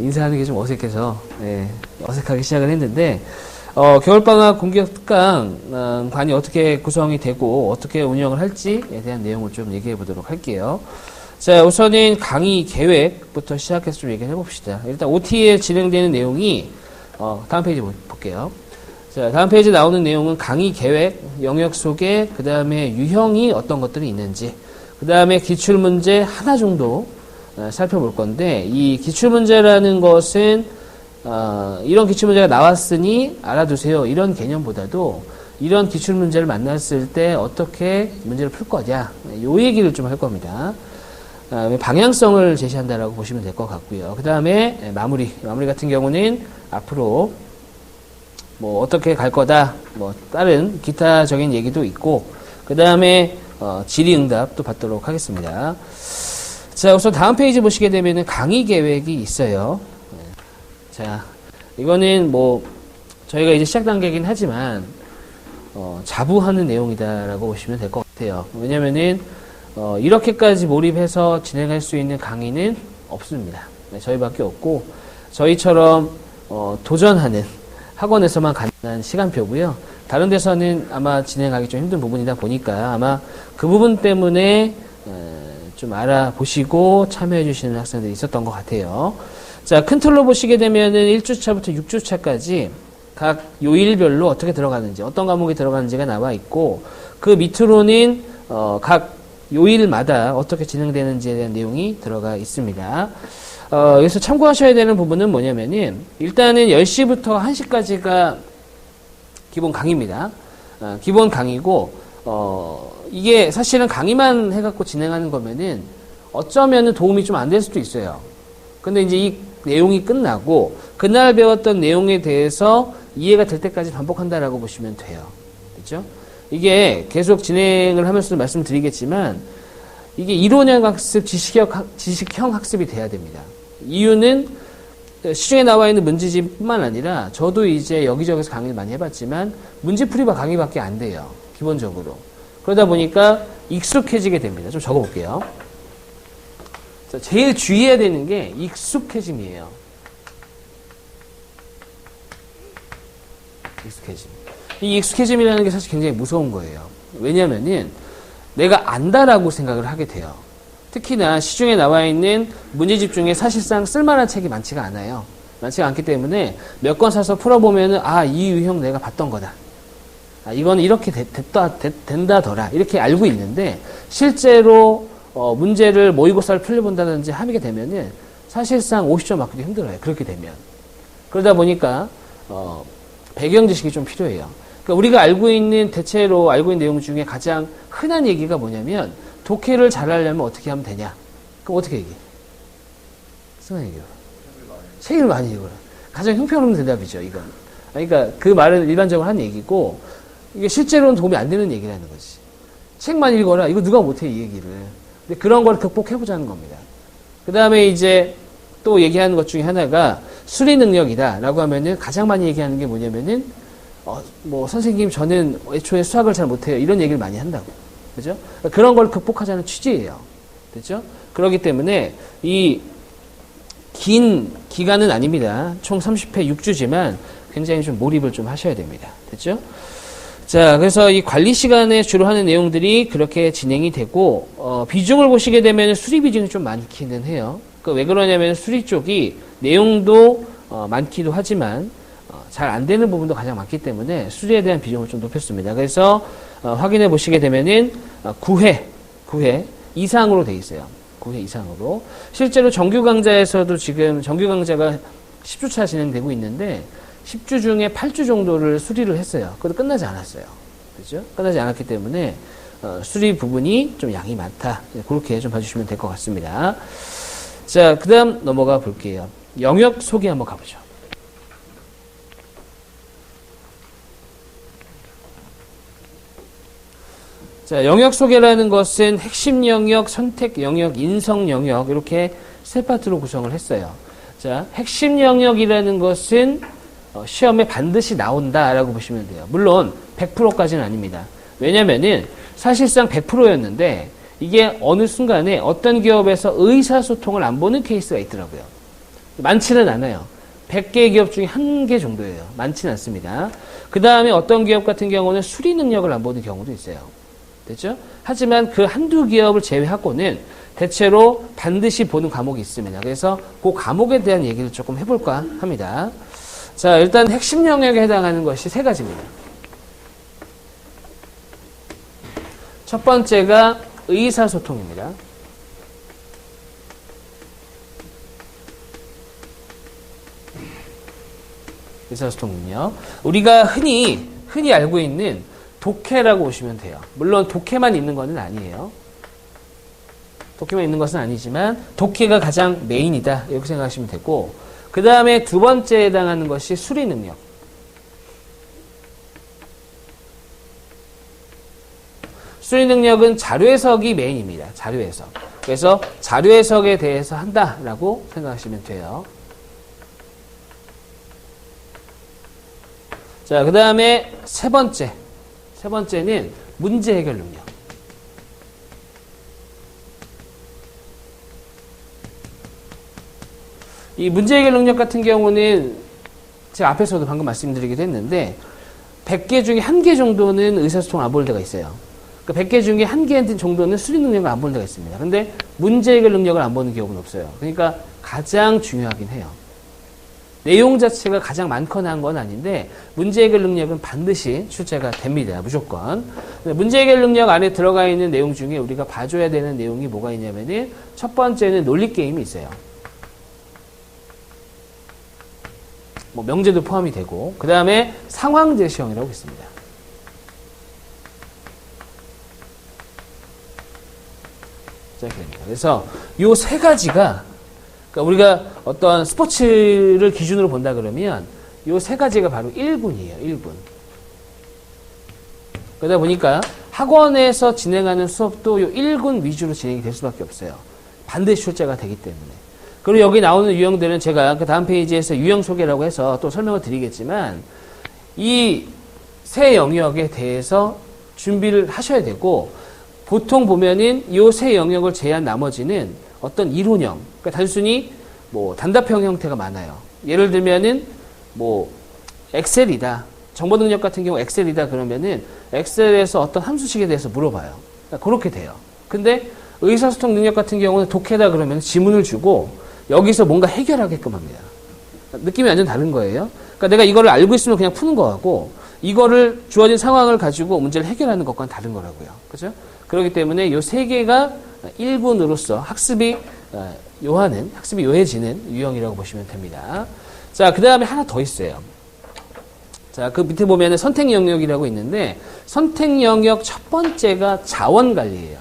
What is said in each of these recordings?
인사하는 게 좀 어색해서 어색하게 시작을 했는데 겨울방학 공개특강관이 어떻게 구성이 되고 어떻게 운영을 할지에 대한 내용을 좀 얘기해 보도록 할게요. 자, 우선은 강의 계획부터 시작해서 좀 얘기를 해봅시다. 일단 OT에 진행되는 내용이 다음 페이지 볼게요. 자, 다음 페이지에 나오는 내용은 강의 계획, 영역 소개, 그 다음에 유형이 어떤 것들이 있는지, 그 다음에 기출문제 하나 정도 살펴볼 건데, 이 기출문제라는 것은 이런 기출문제가 나왔으니 알아두세요, 이런 개념보다도 이런 기출문제를 만났을 때 어떻게 문제를 풀 거냐, 요 얘기를 좀 할 겁니다. 방향성을 제시한다라고 보시면 될 것 같고요. 그 다음에 마무리 같은 경우는 앞으로 뭐 어떻게 갈 거다, 뭐 다른 기타적인 얘기도 있고, 그 다음에 질의응답도 받도록 하겠습니다. 자, 우선 다음 페이지 보시게 되면은 강의 계획이 있어요. 자, 이거는 뭐 저희가 이제 시작 단계이긴 하지만 자부하는 내용이다라고 보시면 될 것 같아요. 왜냐면은 이렇게까지 몰입해서 진행할 수 있는 강의는 없습니다. 저희밖에 없고, 저희처럼 도전하는 학원에서만 가능한 시간표고요. 다른 데서는 아마 진행하기 좀 힘든 부분이다 보니까 아마 그 부분 때문에 좀 알아보시고 참여해 주시는 학생들이 있었던 것 같아요. 자, 큰 틀로 보시게 되면은 1주차부터 6주차까지 각 요일별로 어떻게 들어가는지, 어떤 과목이 들어가는지가 나와 있고, 그 밑으로는 각 요일마다 어떻게 진행되는지에 대한 내용이 들어가 있습니다. 여기서 참고하셔야 되는 부분은 뭐냐면은, 일단은 10시부터 1시까지가 기본 강의입니다. 기본 강의고, 이게 사실은 강의만 해갖고 진행하는 거면은 어쩌면은 도움이 좀 안 될 수도 있어요. 근데 이제 이 내용이 끝나고, 그날 배웠던 내용에 대해서 이해가 될 때까지 반복한다라고 보시면 돼요. 그렇죠? 이게 계속 진행을 하면서 말씀드리겠지만, 이게 이론형 학습, 지식형 학습이 돼야 됩니다. 이유는 시중에 나와 있는 문제집뿐만 아니라 저도 이제 여기저기서 강의를 많이 해봤지만 문제풀이와 강의밖에 안 돼요. 기본적으로. 그러다 보니까 익숙해지게 됩니다. 좀 적어볼게요. 자, 제일 주의해야 되는 게 익숙해짐이에요. 익숙해짐. 이 익숙해짐이라는 게 사실 굉장히 무서운 거예요. 왜냐면은 내가 안다라고 생각을 하게 돼요. 특히나 시중에 나와 있는 문제집 중에 사실상 쓸만한 책이 많지가 않아요. 많지가 않기 때문에 몇 권 사서 풀어보면은, 이 유형 내가 봤던 거다. 이건 이렇게 된다더라. 이렇게 알고 있는데, 실제로, 문제를 모의고사를 풀려본다든지 하게 되면은, 사실상 50점 맞기도 힘들어요. 그렇게 되면. 그러다 보니까, 배경 지식이 좀 필요해요. 그러니까 우리가 대체로 알고 있는 내용 중에 가장 흔한 얘기가 뭐냐면, 독해를 잘하려면 어떻게 하면 되냐? 그럼 어떻게 얘기해? 승환 얘기해. 책을 많이 읽어라. 가장 형편없는 대답이죠, 이건. 그러니까 그 말은 일반적으로 한 얘기고, 이게 실제로는 도움이 안 되는 얘기라는 거지. 책만 읽어라. 이거 누가 못해, 이 얘기를. 근데 그런 걸 극복해보자는 겁니다. 그 다음에 이제 또 얘기하는 것 중에 하나가 수리 능력이다. 라고 하면은 가장 많이 얘기하는 게 뭐냐면은, 선생님, 저는 애초에 수학을 잘 못해요. 이런 얘기를 많이 한다고. 그죠? 그런 걸 극복하자는 취지예요. 됐죠? 그렇기 때문에 이 긴 기간은 아닙니다. 총 30회 6주지만 굉장히 좀 몰입을 좀 하셔야 됩니다. 됐죠? 자, 그래서 이 관리 시간에 주로 하는 내용들이 그렇게 진행이 되고, 비중을 보시게 되면 수리 비중이 좀 많기는 해요. 왜 그러냐면 수리 쪽이 내용도 많기도 하지만 잘 안 되는 부분도 가장 많기 때문에 수리에 대한 비중을 좀 높였습니다. 그래서 확인해 보시게 되면은 9회 이상으로 돼 있어요. 9회 이상으로. 실제로 정규 강좌에서도 지금 정규 강좌가 10주차 진행되고 있는데 10주 중에 8주 정도를 수리를 했어요. 그것도 끝나지 않았어요. 그죠? 끝나지 않았기 때문에 수리 부분이 좀 양이 많다. 그렇게 좀 봐주시면 될 것 같습니다. 자, 그 다음 넘어가 볼게요. 영역 소개 한번 가보죠. 자, 영역 소개라는 것은 핵심 영역, 선택 영역, 인성 영역 이렇게 세 파트로 구성을 했어요. 자, 핵심 영역이라는 것은 시험에 반드시 나온다라고 보시면 돼요. 물론 100%까지는 아닙니다. 왜냐면은 사실상 100%였는데 이게 어느 순간에 어떤 기업에서 의사소통을 안 보는 케이스가 있더라고요. 많지는 않아요. 100개 기업 중에 1개 정도예요. 많지는 않습니다. 그 다음에 어떤 기업 같은 경우는 수리 능력을 안 보는 경우도 있어요. 됐죠? 하지만 그 한두 기업을 제외하고는 대체로 반드시 보는 과목이 있습니다. 그래서 그 과목에 대한 얘기를 조금 해볼까 합니다. 자, 일단 핵심 영역에 해당하는 것이 세 가지입니다. 첫 번째가 의사소통입니다. 의사소통 능력. 우리가 흔히 알고 있는 독해라고 보시면 돼요. 물론 독해만 있는 것은 아니에요. 독해만 있는 것은 아니지만 독해가 가장 메인이다 이렇게 생각하시면 되고, 그 다음에 두 번째에 해당하는 것이 수리 능력. 수리 능력은 자료 해석이 메인입니다. 자료 해석. 그래서 자료 해석에 대해서 한다라고 생각하시면 돼요. 자, 그 다음에 세 번째는 문제 해결 능력. 이 문제 해결 능력 같은 경우는 제가 앞에서도 방금 말씀드리기도 했는데 100개 중에 1개 정도는 의사소통을 안 볼 때가 있어요. 그러니까 100개 중에 1개 정도는 수리 능력을 안 볼 때가 있습니다. 근데 문제 해결 능력을 안 보는 경우는 없어요. 그러니까 가장 중요하긴 해요. 내용 자체가 가장 많거나 한 건 아닌데 문제 해결 능력은 반드시 출제가 됩니다. 무조건. 문제 해결 능력 안에 들어가 있는 내용 중에 우리가 봐줘야 되는 내용이 뭐가 있냐면은 첫 번째는 논리 게임이 있어요. 뭐 명제도 포함이 되고, 그 다음에 상황 제시형이라고 있습니다. 그래서 요 세 가지가, 그러니까 우리가 어떤 스포츠를 기준으로 본다 그러면 요 세 가지가 바로 1군이에요. 1군. 그러다 보니까 학원에서 진행하는 수업도 요 1군 위주로 진행이 될 수밖에 없어요. 반드시 출제가 되기 때문에. 그리고 여기 나오는 유형들은 제가 그 다음 페이지에서 유형 소개라고 해서 또 설명을 드리겠지만 이 세 영역에 대해서 준비를 하셔야 되고, 보통 보면은 이 세 영역을 제한 나머지는 어떤 이론형, 그러니까 단순히 뭐 단답형 형태가 많아요. 예를 들면은 뭐 엑셀이다. 정보 능력 같은 경우 엑셀이다 그러면은 엑셀에서 어떤 함수식에 대해서 물어봐요. 그러니까 그렇게 돼요. 근데 의사소통 능력 같은 경우는 독해다 그러면 지문을 주고 여기서 뭔가 해결하게끔 합니다. 느낌이 완전 다른 거예요. 그러니까 내가 이거를 알고 있으면 그냥 푸는 거하고 이거를 주어진 상황을 가지고 문제를 해결하는 것과는 다른 거라고요. 그죠? 그렇기 때문에 이 세 개가 1군으로서 학습이 요해지는 유형이라고 보시면 됩니다. 자, 그 다음에 하나 더 있어요. 자, 그 밑에 보면은 선택 영역이라고 있는데 선택 영역 첫 번째가 자원 관리예요.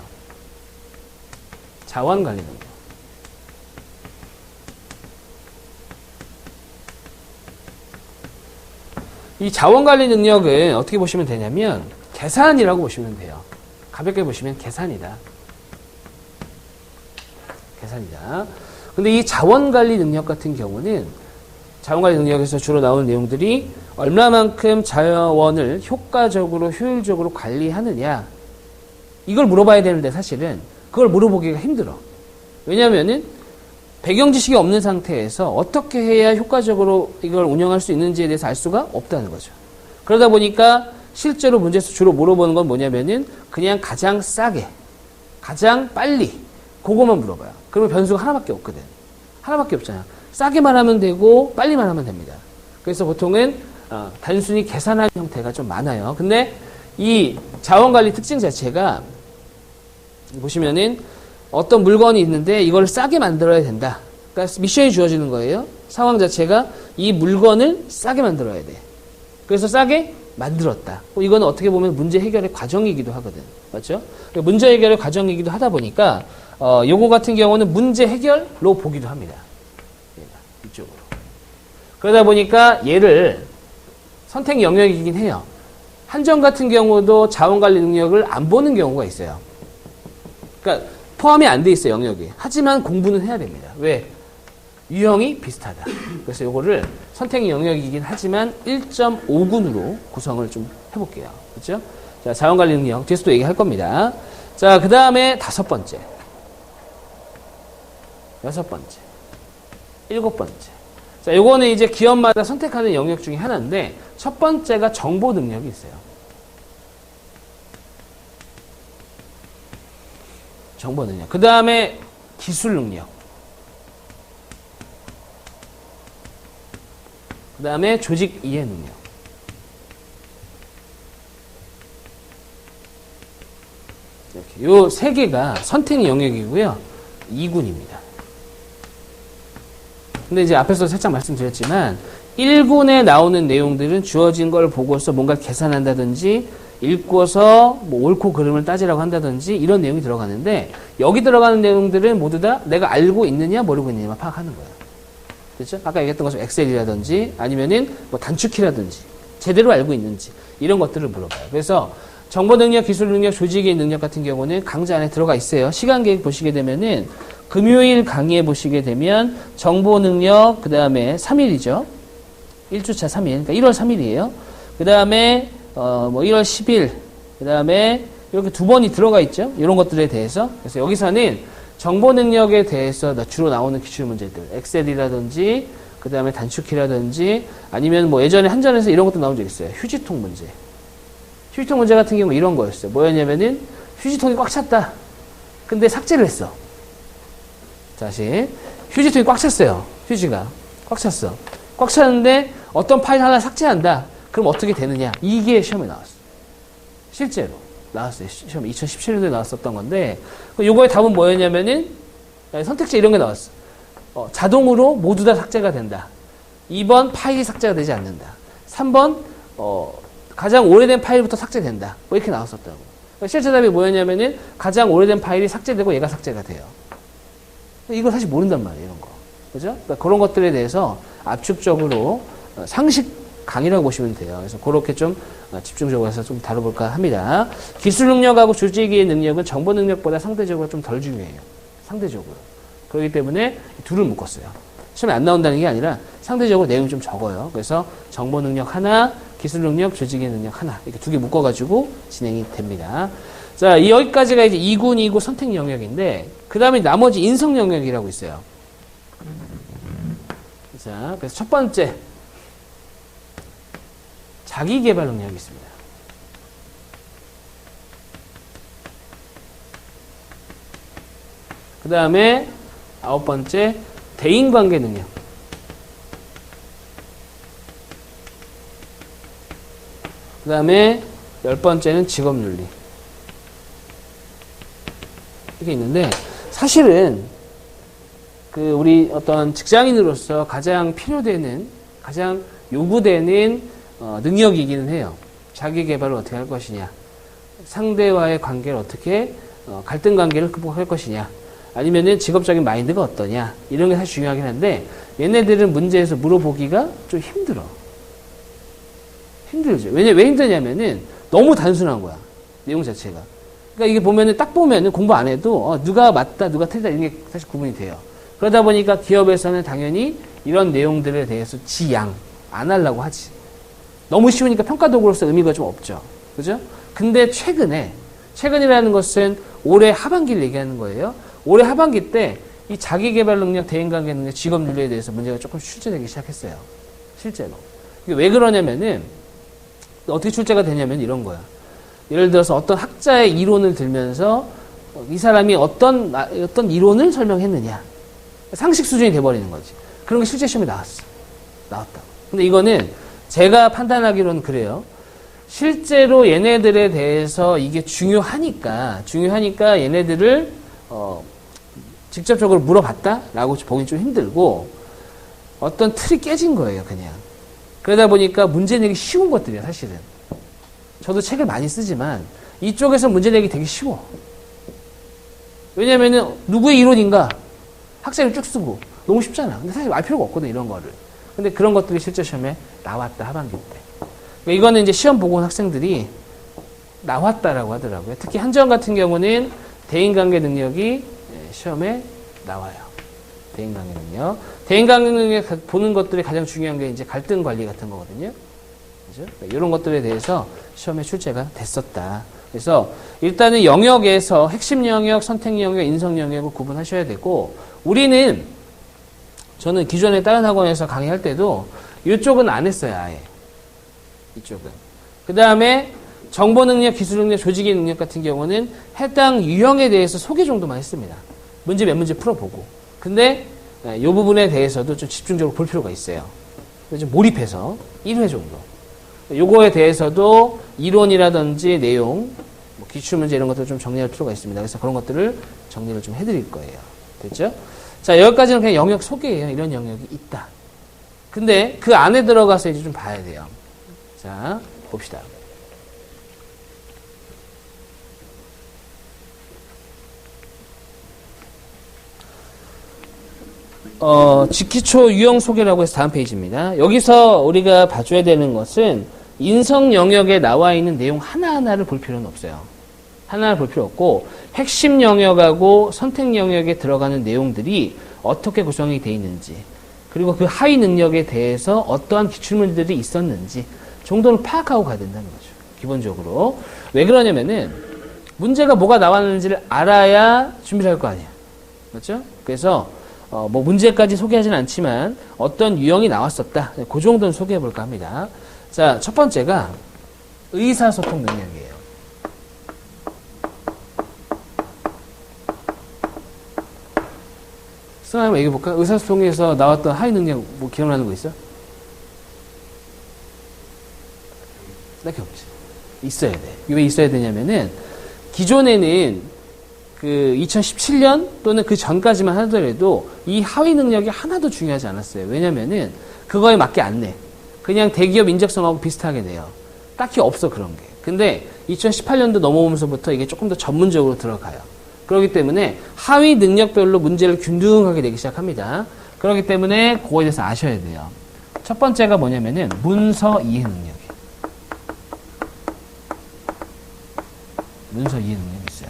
자원 관리 능력. 이 자원관리 능력은 어떻게 보시면 되냐면 계산이라고 보시면 돼요. 가볍게 보시면 계산이다. 계산이다. 근데 이 자원관리 능력 같은 경우는 자원관리 능력에서 주로 나오는 내용들이 얼마만큼 자원을 효과적으로 효율적으로 관리하느냐, 이걸 물어봐야 되는데 사실은 그걸 물어보기가 힘들어. 왜냐하면은 배경 지식이 없는 상태에서 어떻게 해야 효과적으로 이걸 운영할 수 있는지에 대해서 알 수가 없다는 거죠. 그러다 보니까 실제로 문제에서 주로 물어보는 건 뭐냐면은 그냥 가장 싸게, 가장 빨리, 그거만 물어봐요. 그러면 변수가 하나밖에 없거든. 하나밖에 없잖아. 싸게만 하면 되고 빨리만 하면 됩니다. 그래서 보통은 단순히 계산하는 형태가 좀 많아요. 근데 이 자원관리 특징 자체가 보시면은 어떤 물건이 있는데 이걸 싸게 만들어야 된다. 그러니까 미션이 주어지는 거예요. 상황 자체가 이 물건을 싸게 만들어야 돼. 그래서 싸게 만들었다. 이거는 어떻게 보면 문제 해결의 과정이기도 하거든. 맞죠? 문제 해결의 과정이기도 하다 보니까 요거 같은 경우는 문제 해결로 보기도 합니다. 이쪽으로. 그러다 보니까 얘를 선택 영역이긴 해요. 한정 같은 경우도 자원관리 능력을 안 보는 경우가 있어요. 그러니까 포함이 안 돼 있어요, 영역이. 하지만 공부는 해야 됩니다. 왜? 유형이 비슷하다. 그래서 요거를 선택 영역이긴 하지만 1.5군으로 구성을 좀 해볼게요. 그렇죠? 자, 자원관리 능력 뒤에서 또 얘기할 겁니다. 자, 그 다음에 5번째. 6번째. 7번째. 자, 요거는 이제 기업마다 선택하는 영역 중에 하나인데, 첫 번째가 정보 능력이 있어요. 정보 능력. 그 다음에 기술 능력. 그 다음에 조직 이해 능력. 이렇게 요 세 개가 선택 영역이고요. 2군입니다. 근데 이제 앞에서 살짝 말씀드렸지만 1군에 나오는 내용들은 주어진 걸 보고서 뭔가 계산한다든지 읽고서 뭐 옳고 그름을 따지라고 한다든지 이런 내용이 들어가는데 여기 들어가는 내용들은 모두 다 내가 알고 있느냐 모르고 있느냐만 파악하는 거예요. 그렇죠? 아까 얘기했던 것처럼 엑셀이라든지 아니면은 뭐 단축키라든지 제대로 알고 있는지 이런 것들을 물어봐요. 그래서 정보 능력, 기술 능력, 조직의 능력 같은 경우는 강좌 안에 들어가 있어요. 시간 계획 보시게 되면은 금요일 강의에 보시게 되면 정보 능력, 그 다음에 3일이죠. 1주차 3일. 그러니까 1월 3일이에요. 그 다음에, 뭐 1월 10일. 그 다음에 이렇게 두 번이 들어가 있죠. 이런 것들에 대해서. 그래서 여기서는 정보 능력에 대해서 주로 나오는 기출 문제들. 엑셀이라든지, 그 다음에 단축키라든지, 아니면 뭐 예전에 한전에서 이런 것도 나온 적 있어요. 휴지통 문제. 휴지통 문제 같은 경우 이런 거였어요. 뭐였냐면은 휴지통이 꽉 찼다. 근데 삭제를 했어. 다시 휴지통이 꽉 찼어요. 휴지가 꽉 찼어. 꽉 찼는데 어떤 파일 하나 삭제한다. 그럼 어떻게 되느냐? 이게 시험에 나왔어. 실제로 나왔어요. 시험 2017년도에 나왔었던 건데 요거의 답은 뭐였냐면은 선택지 이런 게 나왔어. 자동으로 모두 다 삭제가 된다. 2번 파일이 삭제가 되지 않는다. 3번 가장 오래된 파일부터 삭제된다. 뭐 이렇게 나왔었다고. 실제 답이 뭐였냐면은 가장 오래된 파일이 삭제되고 얘가 삭제가 돼요. 이거 사실 모른단 말이에요, 이런 거. 그죠? 그러니까 그런 것들에 대해서 압축적으로 상식 강의라고 보시면 돼요. 그래서 그렇게 좀 집중적으로 해서 좀 다뤄볼까 합니다. 기술 능력하고 조직의 능력은 정보 능력보다 상대적으로 좀 덜 중요해요. 상대적으로. 그렇기 때문에 둘을 묶었어요. 시험에 안 나온다는 게 아니라 상대적으로 내용이 좀 적어요. 그래서 정보 능력 하나, 기술 능력, 조직의 능력 하나. 이렇게 두 개 묶어가지고 진행이 됩니다. 자, 여기까지가 이제 2군, 2구 선택 영역인데, 그 다음에 나머지 인성 영역이라고 있어요. 자, 그래서 첫 번째. 자기 개발 능력이 있습니다. 그 다음에 9번째. 대인관계 능력. 그 다음에 10번째는 직업윤리. 이게 있는데, 사실은, 우리 어떤 직장인으로서 가장 필요되는, 가장 요구되는, 능력이기는 해요. 자기 개발을 어떻게 할 것이냐. 상대와의 관계를 어떻게, 갈등 관계를 극복할 것이냐. 아니면은 직업적인 마인드가 어떠냐. 이런 게 사실 중요하긴 한데, 얘네들은 문제에서 물어보기가 좀 힘들어. 힘들죠. 왜 힘드냐면은, 너무 단순한 거야. 내용 자체가. 그러니까 이게 보면은 딱 보면은 공부 안 해도 누가 맞다 누가 틀리다 이런 게 사실 구분이 돼요. 그러다 보니까 기업에서는 당연히 이런 내용들에 대해서 지양 안 하려고 하지. 너무 쉬우니까 평가 도구로서 의미가 좀 없죠. 그죠? 근데 최근이라는 것은 올해 하반기를 얘기하는 거예요. 올해 하반기 때 이 자기개발 능력, 대인관계 능력, 직업윤리에 대해서 문제가 조금 출제되기 시작했어요. 실제로. 이게 왜 그러냐면은 어떻게 출제가 되냐면 이런 거야. 예를 들어서 어떤 학자의 이론을 들면서 이 사람이 어떤 이론을 설명했느냐. 상식 수준이 돼버리는 거지. 그런 게 실제 시험에 나왔다고. 근데 이거는 제가 판단하기로는 그래요. 실제로 얘네들에 대해서 이게 중요하니까 얘네들을 직접적으로 물어봤다라고 보기 좀 힘들고 어떤 틀이 깨진 거예요, 그냥. 그러다 보니까 문제 내기 쉬운 것들이야, 사실은. 저도 책을 많이 쓰지만 이쪽에서 문제 내기 되게 쉬워. 왜냐면은 누구의 이론인가? 학생을 쭉 쓰고 너무 쉽잖아. 근데 사실 알 필요가 없거든, 이런 거를. 근데 그런 것들이 실제 시험에 나왔다, 하반기 때. 그러니까 이거는 이제 시험 보고 온 학생들이 나왔다라고 하더라고요. 특히 한전 같은 경우는 대인관계 능력이 시험에 나와요. 대인관계 능력. 대인관계 능력 보는 것들이 가장 중요한 게 이제 갈등 관리 같은 거거든요. 그죠? 그러니까 이런 것들에 대해서 시험에 출제가 됐었다. 그래서 일단은 영역에서 핵심 영역, 선택 영역, 인성 영역을 구분하셔야 되고, 우리는 저는 기존에 다른 학원에서 강의할 때도 이쪽은 안 했어요, 아예. 이쪽은. 그 다음에 정보 능력, 기술 능력, 조직의 능력 같은 경우는 해당 유형에 대해서 소개 정도만 했습니다. 문제 몇 문제 풀어보고. 근데 이 부분에 대해서도 좀 집중적으로 볼 필요가 있어요. 좀 몰입해서 1회 정도. 요거에 대해서도 이론이라든지 내용, 뭐 기출문제 이런 것들을 좀 정리할 필요가 있습니다. 그래서 그런 것들을 정리를 좀 해드릴 거예요. 됐죠? 자, 여기까지는 그냥 영역 소개예요. 이런 영역이 있다. 근데 그 안에 들어가서 이제 좀 봐야 돼요. 자, 봅시다. 직기초 유형 소개라고 해서 다음 페이지입니다. 여기서 우리가 봐줘야 되는 것은 인성 영역에 나와 있는 내용 하나하나를 볼 필요는 없어요. 하나를 볼 필요 없고 핵심 영역하고 선택 영역에 들어가는 내용들이 어떻게 구성이 되어 있는지 그리고 그 하위 능력에 대해서 어떠한 기출문들이 있었는지 정도는 파악하고 가야 된다는 거죠. 기본적으로. 왜 그러냐면은 문제가 뭐가 나왔는지를 알아야 준비를 할 거 아니야. 맞죠? 그래서 뭐 문제까지 소개하지는 않지만 어떤 유형이 나왔었다. 그 정도는 소개해 볼까 합니다. 자, 첫 번째가 의사소통 능력이에요. 승아 한번 얘기해 볼까? 의사소통에서 나왔던 하위 능력 뭐 기억나는 거 있어? 딱히 없지. 있어야 돼. 왜 있어야 되냐면은 기존에는 그 2017년 또는 그 전까지만 하더라도 이 하위 능력이 하나도 중요하지 않았어요. 왜냐면은 그거에 맞게 안 내. 그냥 대기업 인적성하고 비슷하게 돼요. 딱히 없어 그런 게. 근데 2018년도 넘어오면서부터 이게 조금 더 전문적으로 들어가요. 그렇기 때문에 하위 능력별로 문제를 균등하게 내기 시작합니다. 그렇기 때문에 그거에 대해서 아셔야 돼요. 첫 번째가 뭐냐면은 문서 이해 능력이에요. 문서 이해 능력이 있어요.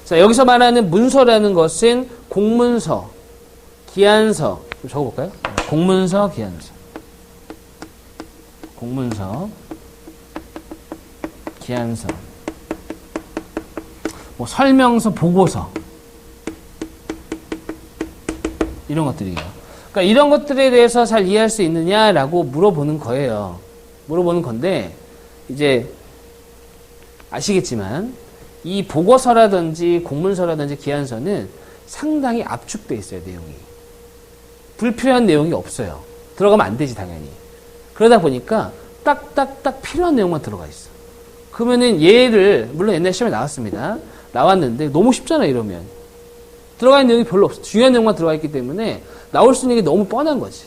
자, 여기서 말하는 문서라는 것은 공문서, 기한서, 좀 적어볼까요? 공문서, 기한서. 공문서, 기한서. 뭐 설명서, 보고서. 이런 것들이에요. 그러니까 이런 것들에 대해서 잘 이해할 수 있느냐라고 물어보는 거예요. 물어보는 건데, 이제, 아시겠지만, 이 보고서라든지 공문서라든지 기한서는 상당히 압축되어 있어요, 내용이. 불필요한 내용이 없어요. 들어가면 안 되지, 당연히. 그러다 보니까 딱 필요한 내용만 들어가 있어. 그러면은 얘를, 물론 옛날 시험에 나왔습니다. 나왔는데 너무 쉽잖아, 이러면. 들어가 있는 내용이 별로 없어. 중요한 내용만 들어가 있기 때문에 나올 수 있는 게 너무 뻔한 거지.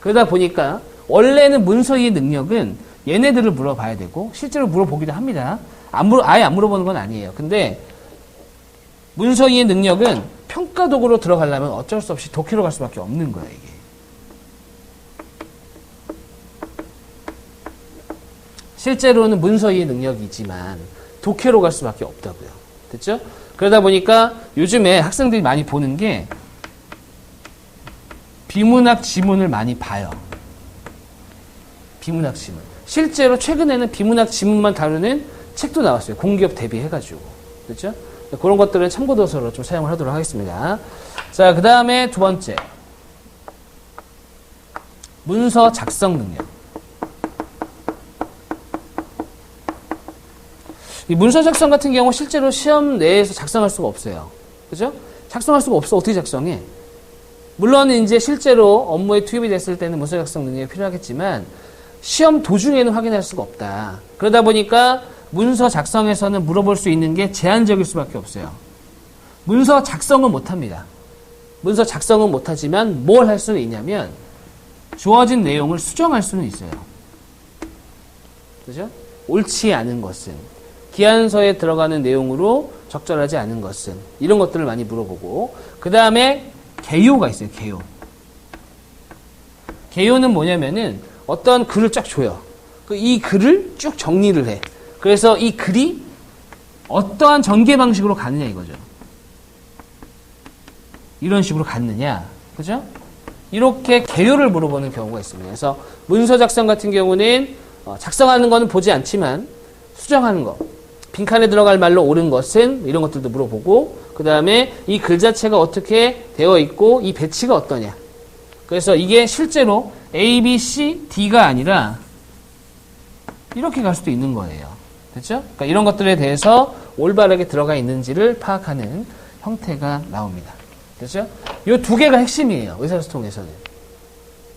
그러다 보니까 원래는 문서의 능력은 얘네들을 물어봐야 되고 실제로 물어보기도 합니다. 아예 안 물어보는 건 아니에요. 근데 문서의 능력은 평가 도구로 들어가려면 어쩔 수 없이 독해로 갈 수밖에 없는 거야, 이게. 실제로는 문서의 능력이지만 독해로 갈 수밖에 없다고요. 됐죠? 그러다 보니까 요즘에 학생들이 많이 보는 게 비문학 지문을 많이 봐요. 비문학 지문. 실제로 최근에는 비문학 지문만 다루는 책도 나왔어요. 공기업 대비해가지고. 그렇죠? 그런 것들은 참고도서로 좀 사용을 하도록 하겠습니다. 자, 그 다음에 두 번째. 문서 작성 능력. 이 문서 작성 같은 경우 실제로 시험 내에서 작성할 수가 없어요. 그죠? 작성할 수가 없어. 어떻게 작성해? 물론 이제 실제로 업무에 투입이 됐을 때는 문서 작성 능력이 필요하겠지만 시험 도중에는 확인할 수가 없다. 그러다 보니까 문서 작성에서는 물어볼 수 있는 게 제한적일 수밖에 없어요. 문서 작성은 못합니다. 문서 작성은 못하지만 뭘 할 수는 있냐면 주어진 내용을 수정할 수는 있어요. 그죠? 옳지 않은 것은, 기한서에 들어가는 내용으로 적절하지 않은 것은, 이런 것들을 많이 물어보고, 그 다음에 개요가 있어요. 개요. 개요는 뭐냐면은 어떤 글을 쫙 줘요. 이 글을 쭉 정리를 해. 그래서 이 글이 어떠한 전개 방식으로 가느냐 이거죠. 이런 식으로 갔느냐. 그죠? 이렇게 개요를 물어보는 경우가 있습니다. 그래서 문서 작성 같은 경우는 작성하는 거는 보지 않지만 수정하는 거. 빈칸에 들어갈 말로 옳은 것은 이런 것들도 물어보고 그 다음에 이 글 자체가 어떻게 되어 있고 이 배치가 어떠냐. 그래서 이게 실제로 A, B, C, D가 아니라 이렇게 갈 수도 있는 거예요. 됐죠? 그러니까 이런 것들에 대해서 올바르게 들어가 있는지를 파악하는 형태가 나옵니다. 됐죠? 이 두 개가 핵심이에요. 의사소통에서는.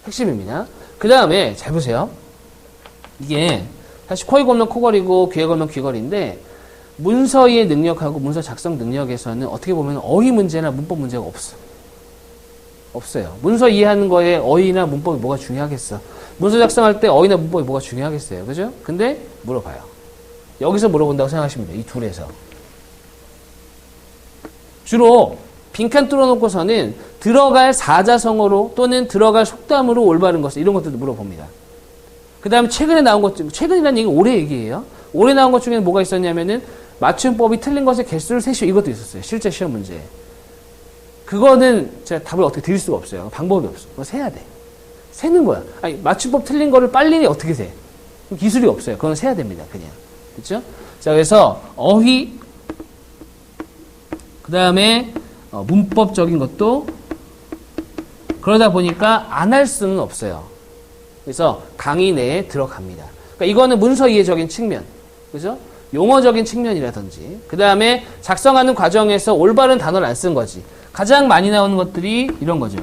핵심입니다. 그 다음에 잘 보세요. 이게 사실 코에 걸면 코걸이고 귀에 걸면 귀걸이인데 문서의 능력하고 문서 작성 능력에서는 어떻게 보면 어휘 문제나 문법 문제가 없어요. 문서 이해하는 거에 어휘나 문법이 뭐가 중요하겠어. 문서 작성할 때 어휘나 문법이 뭐가 중요하겠어요. 그죠? 근데 물어봐요. 여기서 물어본다고 생각하시면 돼요. 이 둘에서. 주로 빈칸 뚫어놓고서는 들어갈 사자성어로 또는 들어갈 속담으로 올바른 것을 이런 것들도 물어봅니다. 그 다음에 최근에 나온 것 중, 최근이라는 얘기는 올해 얘기예요. 올해 나온 것 중에는 뭐가 있었냐면은 맞춤법이 틀린 것의 개수를 세시오. 이것도 있었어요. 실제 시험 문제. 그거는 제가 답을 어떻게 드릴 수가 없어요. 방법이 없어. 그거 세야 돼. 세는 거야. 아니, 맞춤법 틀린 거를 빨리 어떻게 세? 기술이 없어요. 그건 세야 됩니다. 그냥. 그렇죠? 자, 그래서 어휘, 그 다음에 문법적인 것도 그러다 보니까 안 할 수는 없어요. 그래서 강의 내에 들어갑니다. 그러니까 이거는 문서 이해적인 측면, 그죠? 용어적인 측면이라든지, 그 다음에 작성하는 과정에서 올바른 단어를 안 쓴 거지. 가장 많이 나오는 것들이 이런 거죠.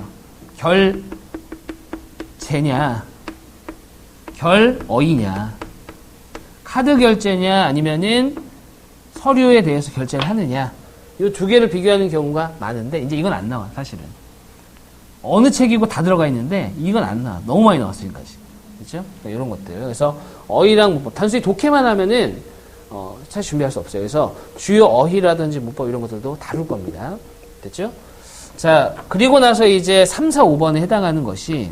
결제냐, 결어이냐, 카드 결제냐, 아니면은 서류에 대해서 결제를 하느냐. 이 두 개를 비교하는 경우가 많은데, 이제 이건 안 나와, 사실은. 어느 책이고 다 들어가 있는데, 이건 안 나와. 너무 많이 나왔어, 지금까지. 그죠? 이런 것들. 그래서, 어휘랑 문법. 단순히 독해만 하면은, 사실 준비할 수 없어요. 그래서, 주요 어휘라든지 문법 이런 것들도 다룰 겁니다. 됐죠? 자, 그리고 나서 이제 3, 4, 5번에 해당하는 것이,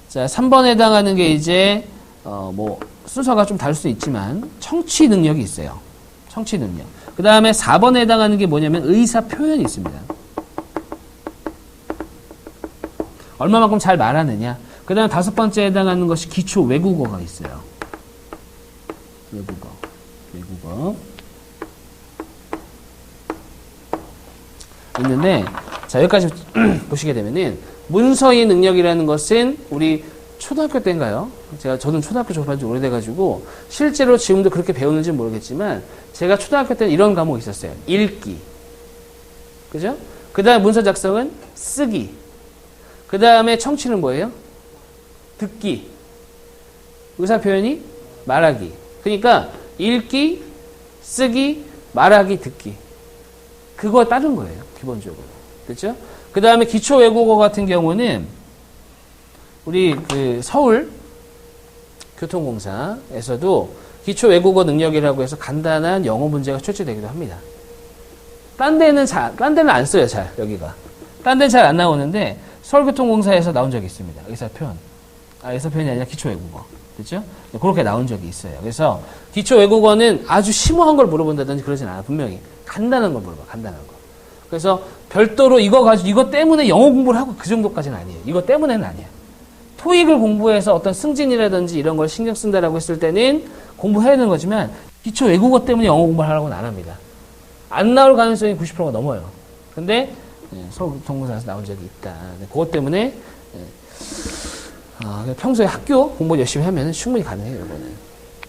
자, 3번에 해당하는 게 이제, 순서가 좀 다를 수 있지만, 청취 능력이 있어요. 청취 능력. 그 다음에 4번에 해당하는 게 뭐냐면 의사 표현이 있습니다. 얼마만큼 잘 말하느냐. 그 다음에 5번째에 해당하는 것이 기초 외국어가 있어요. 외국어. 있는데, 자, 여기까지 보시게 되면은, 문서의 능력이라는 것은 우리 초등학교 때인가요? 저는 초등학교 졸업한 지 오래돼가지고, 실제로 지금도 그렇게 배우는지 모르겠지만, 제가 초등학교 때는 이런 과목이 있었어요. 읽기. 그죠? 그 다음에 문서 작성은 쓰기. 그 다음에 청취는 뭐예요? 듣기. 의사 표현이 말하기. 그러니까, 읽기, 쓰기, 말하기, 듣기. 그거 따른 거예요. 기본적으로. 됐죠? 그 다음에 기초 외국어 같은 경우는, 우리 서울 교통공사에서도 기초 외국어 능력이라고 해서 간단한 영어 문제가 출제되기도 합니다. 딴 데는 안 써요, 잘, 여기가. 딴 데는 잘 안 나오는데, 서울교통공사에서 나온 적이 있습니다. 의사 표현이 아니라 기초 외국어. 됐죠? 그렇게 나온 적이 있어요. 그래서, 기초 외국어는 아주 심오한 걸 물어본다든지 그러진 않아. 분명히. 간단한 걸 물어봐, 간단한 거. 그래서, 별도로 이거 때문에 영어 공부를 하고 그 정도까지는 아니에요. 이거 때문에는 아니야. 토익을 공부해서 어떤 승진이라든지 이런 걸 신경 쓴다라고 했을 때는 공부해야 되는 거지만 기초 외국어 때문에 영어 공부를 하라고는 안 합니다. 안 나올 가능성이 90%가 넘어요. 근데 서울교통공사에서 나온 적이 있다. 그것 때문에 평소에 학교 공부 열심히 하면 충분히 가능해요. 이거는.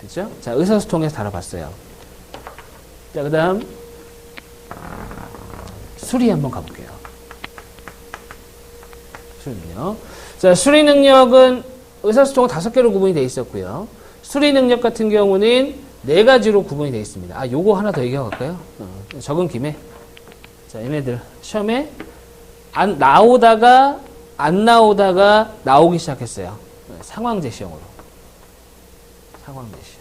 됐죠? 자, 의사소통에서 다뤄봤어요. 자, 그 다음 수리 한번 가볼게요. 수리 능력. 자, 수리 능력은 의사소통은 5개로 구분이 되어 있었고요. 수리 능력 같은 경우는 4가지로 구분이 되어 있습니다. 요거 하나 더 얘기하고 갈까요? 적은 김에. 자, 얘네들 시험에 안 나오다가 나오기 시작했어요. 상황 제시형으로. 상황 제시.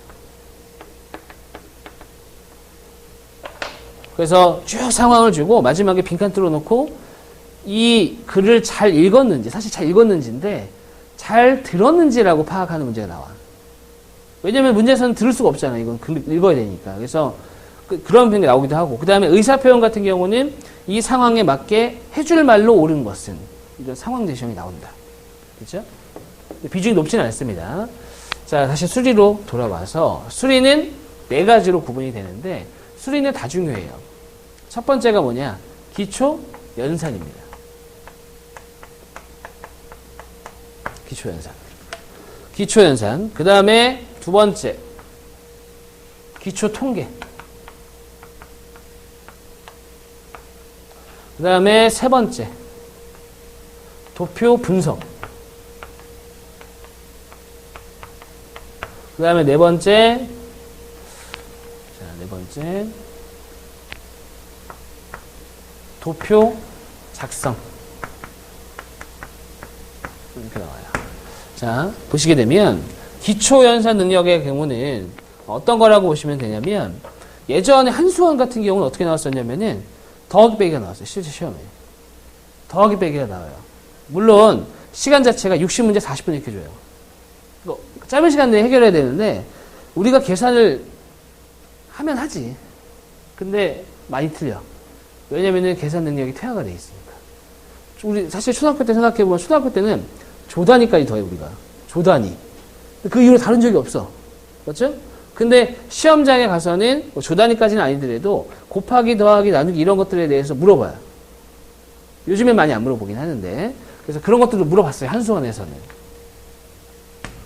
그래서 쭉 상황을 주고 마지막에 빈칸 뚫어놓고 이 글을 잘 읽었는지, 사실 잘 읽었는지인데 잘 들었는지라고 파악하는 문제가 나와. 왜냐면 문제에서는 들을 수가 없잖아. 이건 읽어야 되니까. 그래서 그런 표현이 나오기도 하고, 그 다음에 의사표현 같은 경우는 이 상황에 맞게 해줄 말로 옳은 것은 이런 상황 제시형이 나온다. 그렇죠? 비중이 높지는 않습니다. 자, 다시 수리로 돌아와서 수리는 4가지로 구분이 되는데 수리는 다 중요해요. 첫 번째가 뭐냐? 기초 연산입니다. 기초연산. 기초연산. 그 다음에 두 번째, 기초통계. 그 다음에 세 번째, 도표 분석. 그 다음에 네 번째, 도표 작성. 이렇게 나와요. 자, 보시게 되면 기초연산 능력의 경우는 어떤 거라고 보시면 되냐면, 예전에 한수원 같은 경우는 어떻게 나왔었냐면은 더하기 빼기가 나왔어요. 실제 시험에. 더하기 빼기가 나와요. 물론 시간 자체가 60문제 40분 이렇게 줘요. 짧은 시간 내에 해결해야 되는데 우리가 계산을 하면 하지. 근데 많이 틀려. 왜냐면은 계산 능력이 퇴화가 돼 있으니까. 우리 사실 초등학교 때 생각해보면 초등학교 때는 조단위까지 더해 우리가. 조단위. 그 이후로 다른 적이 없어. 그렇죠? 근데 시험장에 가서는 뭐 조단위까지는 아니더라도 곱하기, 더하기, 나누기 이런 것들에 대해서 물어봐요. 요즘엔 많이 안 물어보긴 하는데. 그래서 그런 것들도 물어봤어요. 한수원에서는.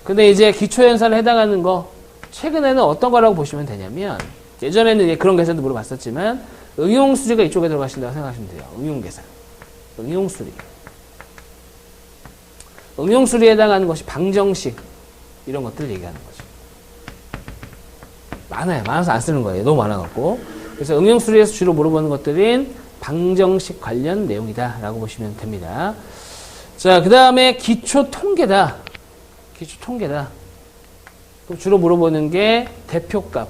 근데 이제 기초연산에 해당하는 거, 최근에는 어떤 거라고 보시면 되냐면, 예전에는 그런 계산도 물어봤었지만, 응용수리가 이쪽에 들어가신다고 생각하시면 돼요. 응용계산. 응용수리. 응용수리에 해당하는 것이 방정식. 이런 것들을 얘기하는 거죠. 많아요. 많아서 안 쓰는 거예요. 너무 많아갖고. 그래서 응용수리에서 주로 물어보는 것들은 방정식 관련 내용이다. 라고 보시면 됩니다. 자, 그 다음에 기초통계다. 기초통계다. 또 주로 물어보는 게 대표값.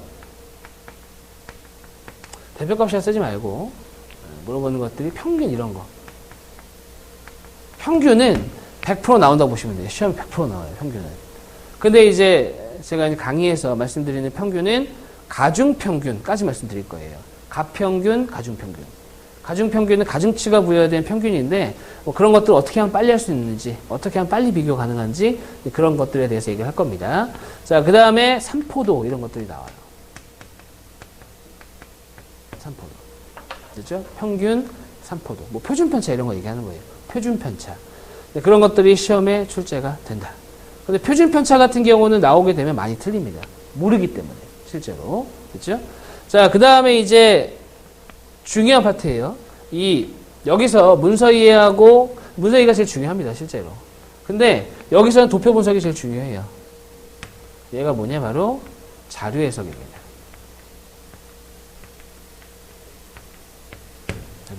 대표값이라 쓰지 말고 물어보는 것들이 평균 이런 거. 평균은 100% 나온다고 보시면 돼요. 시험에 100% 나와요. 평균은. 근데 이제 제가 강의에서 말씀드리는 평균은 가중평균까지 말씀드릴 거예요. 가평균, 가중평균. 가중평균은 가중치가 부여된 평균인데 뭐 그런 것들을 어떻게 하면 빨리 할 수 있는지, 어떻게 하면 빨리 비교 가능한지 그런 것들에 대해서 얘기를 할 겁니다. 자, 그 다음에 삼포도 이런 것들이 나와요. 삼포도. 그렇죠? 평균, 삼포도. 뭐 표준편차 이런 거 얘기하는 거예요. 표준편차. 그런 것들이 시험에 출제가 된다. 근데 표준편차 같은 경우는 나오게 되면 많이 틀립니다. 모르기 때문에, 실제로. 그렇죠? 자, 그 다음에 이제 중요한 파트예요. 여기서 문서 이해하고, 문서 이해가 제일 중요합니다, 실제로. 근데 여기서는 도표 분석이 제일 중요해요. 얘가 뭐냐, 바로 자료 해석입니다.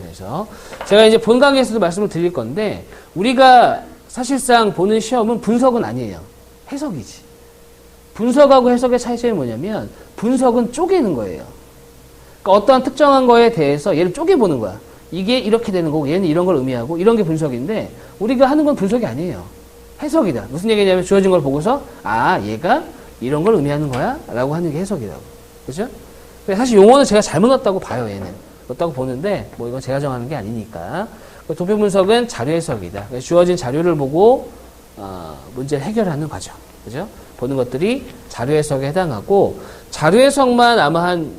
그래서 제가 이제 본 강의에서도 말씀을 드릴 건데, 우리가 사실상 보는 시험은 분석은 아니에요. 해석이지. 분석하고 해석의 차이점이 뭐냐면, 분석은 쪼개는 거예요. 그러니까 어떠한 특정한 거에 대해서 얘를 쪼개보는 거야. 이게 이렇게 되는 거고, 얘는 이런 걸 의미하고, 이런 게 분석인데, 우리가 하는 건 분석이 아니에요. 해석이다. 무슨 얘기냐면, 주어진 걸 보고서, 아, 얘가 이런 걸 의미하는 거야? 라고 하는 게 해석이라고. 그죠? 사실 용어는 제가 잘못 넣었다고 봐요, 얘는. 넣었다고 보는데, 뭐 이건 제가 정하는 게 아니니까. 도표 분석은 자료 해석이다. 주어진 자료를 보고, 문제를 해결하는 과정. 그죠? 보는 것들이 자료 해석에 해당하고, 자료 해석만 아마 한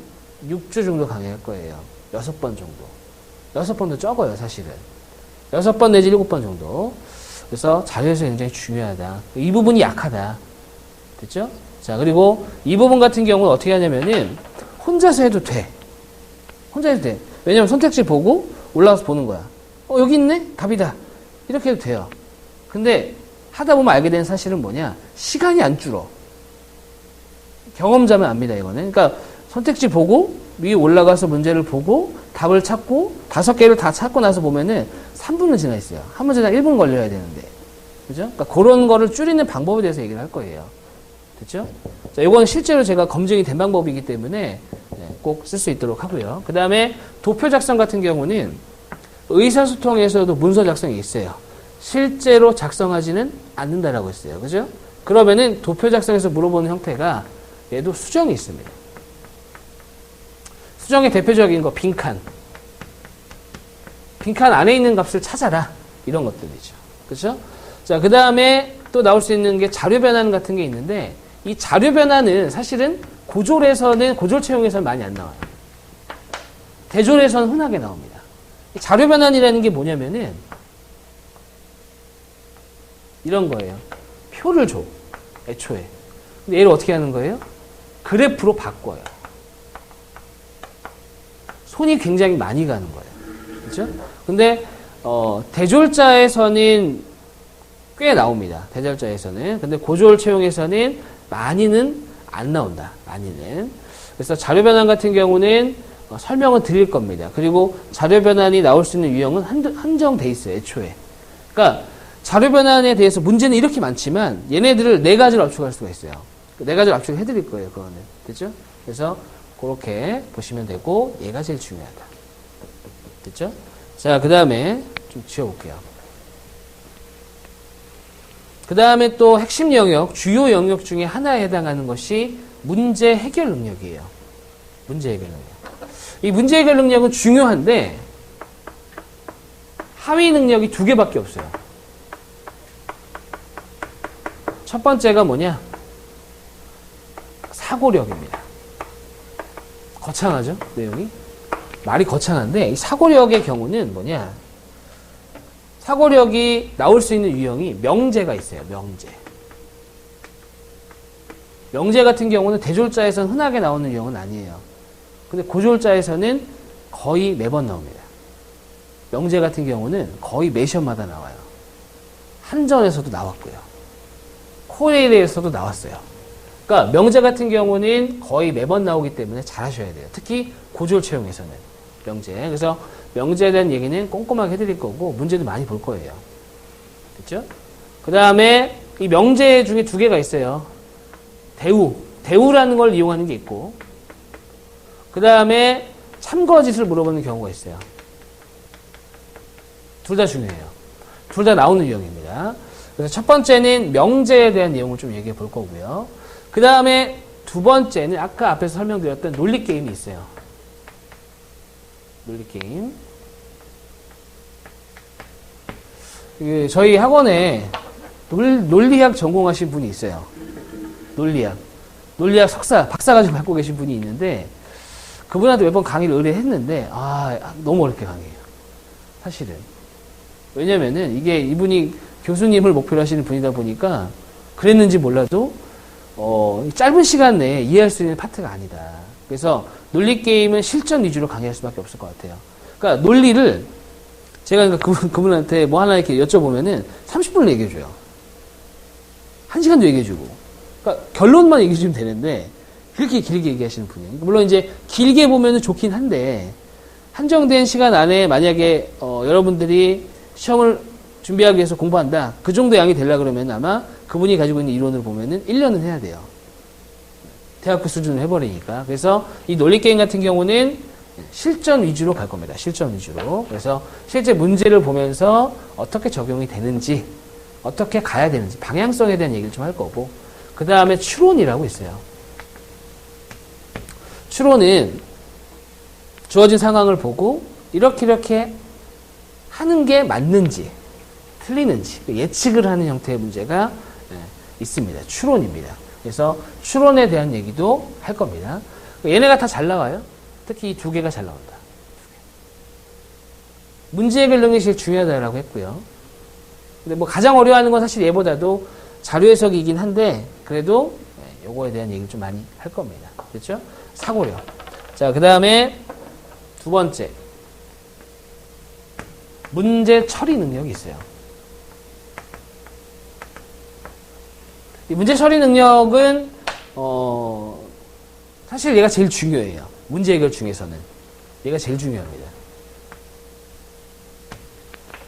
6주 정도 강의할 거예요. 6번 정도. 6번도 적어요, 사실은. 6번 내지 7번 정도. 그래서 자료 해석이 굉장히 중요하다. 이 부분이 약하다. 됐죠? 자, 그리고 이 부분 같은 경우는 어떻게 하냐면은, 혼자서 해도 돼. 혼자 해도 돼. 왜냐면 선택지 보고 올라가서 보는 거야. 여기 있네? 답이다. 이렇게 해도 돼요. 근데 하다 보면 알게 되는 사실은 뭐냐? 시간이 안 줄어. 경험자면 압니다, 이거는. 그러니까 선택지 보고 위에 올라가서 문제를 보고 답을 찾고 5개를 다 찾고 나서 보면은 3분은 지나 있어요. 한 문제당 1분 걸려야 되는데. 그죠? 그러니까 그런 거를 줄이는 방법에 대해서 얘기를 할 거예요. 됐죠? 자, 이건 실제로 제가 검증이 된 방법이기 때문에 꼭 쓸 수 있도록 하고요. 그 다음에 도표 작성 같은 경우는 의사소통에서도 문서 작성이 있어요. 실제로 작성하지는 않는다라고 했어요. 그죠? 그러면은 도표 작성에서 물어보는 형태가 얘도 수정이 있습니다. 수정의 대표적인 거 빈칸. 빈칸 안에 있는 값을 찾아라. 이런 것들이죠. 그죠? 자, 그 다음에 또 나올 수 있는 게 자료 변환 같은 게 있는데 이 자료 변환은 사실은 고졸에서는 고졸 채용에서는 많이 안 나와요. 대졸에서는 흔하게 나옵니다. 자료 변환이라는 게 뭐냐면은 이런 거예요. 표를 줘. 애초에. 근데 얘를 어떻게 하는 거예요? 그래프로 바꿔요. 손이 굉장히 많이 가는 거예요. 그렇죠? 근데 대졸자에서는 꽤 나옵니다. 대졸자에서는. 근데 고졸 채용에서는 많이는 안 나온다. 많이는. 그래서 자료 변환 같은 경우는 설명을 드릴 겁니다. 그리고 자료 변환이 나올 수 있는 유형은 한정돼 있어요. 애초에. 그러니까 자료 변환에 대해서 문제는 이렇게 많지만 얘네들을 네 가지로 압축할 수가 있어요. 네 가지로 압축을 해드릴 거예요. 그거는. 됐죠? 그래서 그렇게 보시면 되고 얘가 제일 중요하다. 됐죠? 자, 그 다음에 좀 지워볼게요. 그 다음에 또 핵심 영역, 주요 영역 중에 하나에 해당하는 것이 문제 해결 능력이에요. 문제 해결 능력. 이 문제 해결 능력은 중요한데 하위 능력이 두 개밖에 없어요. 첫 번째가 뭐냐? 사고력입니다. 거창하죠? 내용이? 말이 거창한데 이 사고력의 경우는 뭐냐? 사고력이 나올 수 있는 유형이 명제가 있어요. 명제. 명제 같은 경우는 대졸자에서는 흔하게 나오는 유형은 아니에요. 근데 고졸자에서는 거의 매번 나옵니다. 명제 같은 경우는 거의 매 시험마다 나와요. 한전에서도 나왔고요. 코레일에서도 나왔어요. 그러니까 명제 같은 경우는 거의 매번 나오기 때문에 잘 하셔야 돼요. 특히 고졸 채용에서는 명제. 그래서 명제에 대한 얘기는 꼼꼼하게 해드릴 거고 문제도 많이 볼 거예요. 됐죠? 그 다음에 이 명제 중에 두 개가 있어요. 대우라는 걸 이용하는 게 있고 그 다음에 참거짓을 물어보는 경우가 있어요. 둘 다 중요해요. 둘 다 나오는 유형입니다. 그래서 첫 번째는 명제에 대한 내용을 좀 얘기해 볼 거고요. 그 다음에 두 번째는 아까 앞에서 설명드렸던 논리게임이 있어요. 논리게임. 저희 학원에 논리학 전공하신 분이 있어요. 논리학 석사, 박사까지 받고 계신 분이 있는데 그분한테 몇 번 강의를 의뢰했는데 너무 어렵게 강의해요. 사실은. 왜냐면은 이분이 교수님을 목표로 하시는 분이다 보니까 그랬는지 몰라도 짧은 시간 내에 이해할 수 있는 파트가 아니다. 그래서 논리게임은 실전 위주로 강의할 수밖에 없을 것 같아요. 그러니까 논리를 제가 그분한테 뭐 하나 이렇게 여쭤보면은 30분을 얘기해줘요. 1시간도 얘기해주고. 그러니까 결론만 얘기해주면 되는데 그렇게 길게 얘기하시는 분이에요. 물론 이제 길게 보면은 좋긴 한데 한정된 시간 안에 만약에 여러분들이 시험을 준비하기 위해서 공부한다. 그 정도 양이 되려고 그러면 아마 그분이 가지고 있는 이론을 보면은 1년은 해야 돼요. 대학교 수준으로 해버리니까. 그래서 이 논리게임 같은 경우는 실전 위주로 갈 겁니다. 실전 위주로. 그래서 실제 문제를 보면서 어떻게 적용이 되는지, 어떻게 가야 되는지, 방향성에 대한 얘기를 좀 할 거고, 그 다음에 추론이라고 있어요. 추론은 주어진 상황을 보고 이렇게 하는 게 맞는지, 틀리는지 예측을 하는 형태의 문제가 있습니다. 추론입니다. 그래서 추론에 대한 얘기도 할 겁니다. 얘네가 다 잘 나와요. 특히 이 두 개가 잘 나온다. 문제 해결 능력이 제일 중요하다고 했고요. 근데 뭐 가장 어려워하는 건 사실 얘보다도 자료 해석이긴 한데 그래도 요거에 대한 얘기를 좀 많이 할 겁니다. 그렇죠? 사고력. 자, 그 다음에 두 번째. 문제 처리 능력이 있어요. 이 문제 처리 능력은 사실 얘가 제일 중요해요. 문제 해결 중에서는 얘가 제일 중요합니다.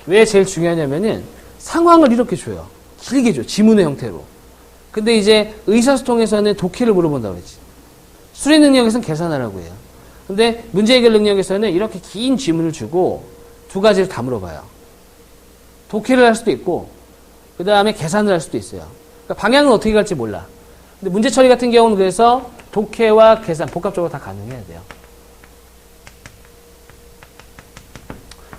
왜 제일 중요하냐면은 상황을 이렇게 줘요. 길게 줘. 지문의 형태로. 근데 이제 의사소통에서는 독해를 물어본다고 그랬지. 수리 능력에서는 계산하라고 해요. 근데 문제 해결 능력에서는 이렇게 긴 지문을 주고 두 가지를 다 물어봐요. 독해를 할 수도 있고 그 다음에 계산을 할 수도 있어요. 그러니까 방향은 어떻게 갈지 몰라. 근데 문제 처리 같은 경우는 그래서 독해와 계산 복합적으로 다 가능해야 돼요.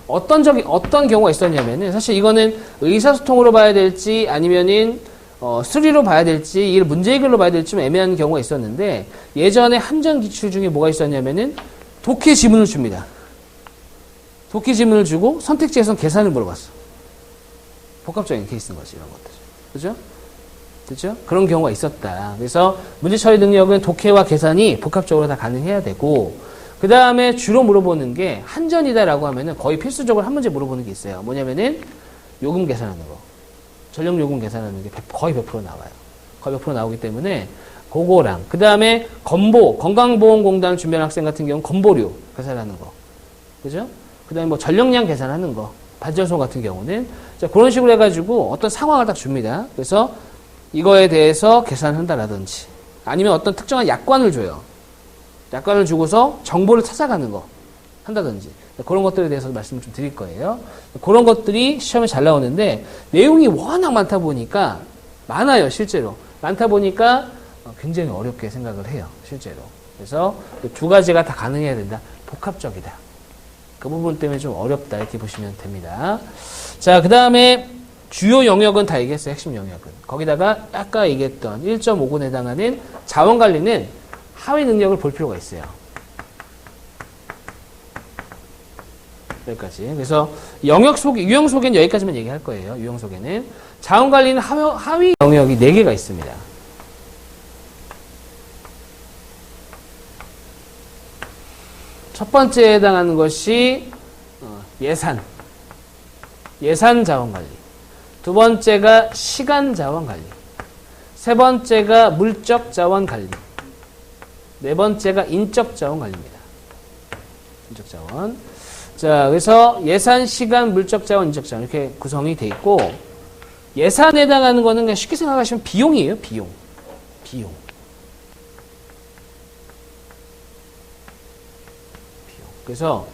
어떤 경우가 있었냐면은 사실 이거는 의사소통으로 봐야 될지 아니면은 수리로 봐야 될지 이걸 문제 해결로 봐야 될지 좀 애매한 경우가 있었는데 예전에 한전 기출 중에 뭐가 있었냐면은 독해 지문을 줍니다. 독해 지문을 주고 선택지에선 계산을 물어봤어. 복합적인 케이스인 거지 이런 것들. 그죠? 그렇죠? 그런 경우가 있었다. 그래서 문제 처리 능력은 독해와 계산이 복합적으로 다 가능해야 되고, 그 다음에 주로 물어보는 게 한전이다라고 하면은 거의 필수적으로 한 문제 물어보는 게 있어요. 뭐냐면은 요금 계산하는 거. 전력 요금 계산하는 게 거의 100% 나와요. 거의 100% 나오기 때문에 그거랑, 그 다음에 건강보험공단 준비한 학생 같은 경우는 건보료 계산하는 거. 그죠? 그 다음에 뭐 전력량 계산하는 거. 발전소 같은 경우는. 자, 그런 식으로 해가지고 어떤 상황을 딱 줍니다. 그래서 이거에 대해서 계산한다라든지, 아니면 어떤 특정한 약관을 줘요. 약관을 주고서 정보를 찾아가는 거 한다든지, 그런 것들에 대해서 말씀을 좀 드릴 거예요. 그런 것들이 시험에 잘 나오는데, 내용이 워낙 많다 보니까, 많아요, 실제로. 많다 보니까 굉장히 어렵게 생각을 해요, 실제로. 그래서 두 가지가 다 가능해야 된다. 복합적이다. 그 부분 때문에 좀 어렵다, 이렇게 보시면 됩니다. 자, 그 다음에 주요 영역은 다 얘기했어요, 핵심 영역은. 거기다가 아까 얘기했던 1.5군에 해당하는 자원관리는 하위 능력을 볼 필요가 있어요. 여기까지. 그래서 영역 소개, 유형 소개는 여기까지만 얘기할 거예요. 유형 소개는. 자원관리는 하위 영역이 4개가 있습니다. 첫 번째에 해당하는 것이 예산 자원관리. 두 번째가 시간 자원관리. 세 번째가 물적 자원관리. 네 번째가 인적 자원관리입니다. 인적 자원. 자, 그래서 예산, 시간, 물적 자원, 인적 자원 이렇게 구성이 돼 있고, 예산에 해당하는 거는 그냥 쉽게 생각하시면 비용이에요. 비용. 그래서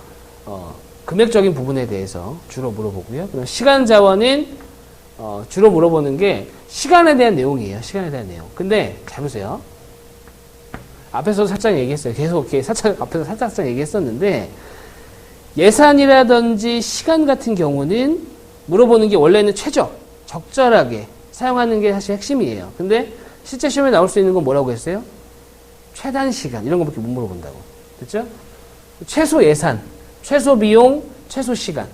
금액적인 부분에 대해서 주로 물어보고요. 그럼 시간 자원은 주로 물어보는 게 시간에 대한 내용이에요. 시간에 대한 내용. 근데 잘 보세요. 앞에서도 살짝 얘기했어요. 계속 이렇게 앞에서 살짝 얘기했었는데, 예산이라든지 시간 같은 경우는 물어보는 게 원래는 적절하게 사용하는 게 사실 핵심이에요. 근데 실제 시험에 나올 수 있는 건 뭐라고 했어요? 최단 시간 이런 거밖에 못 물어본다고. 그렇죠? 최소 예산, 최소 비용, 최소 시간.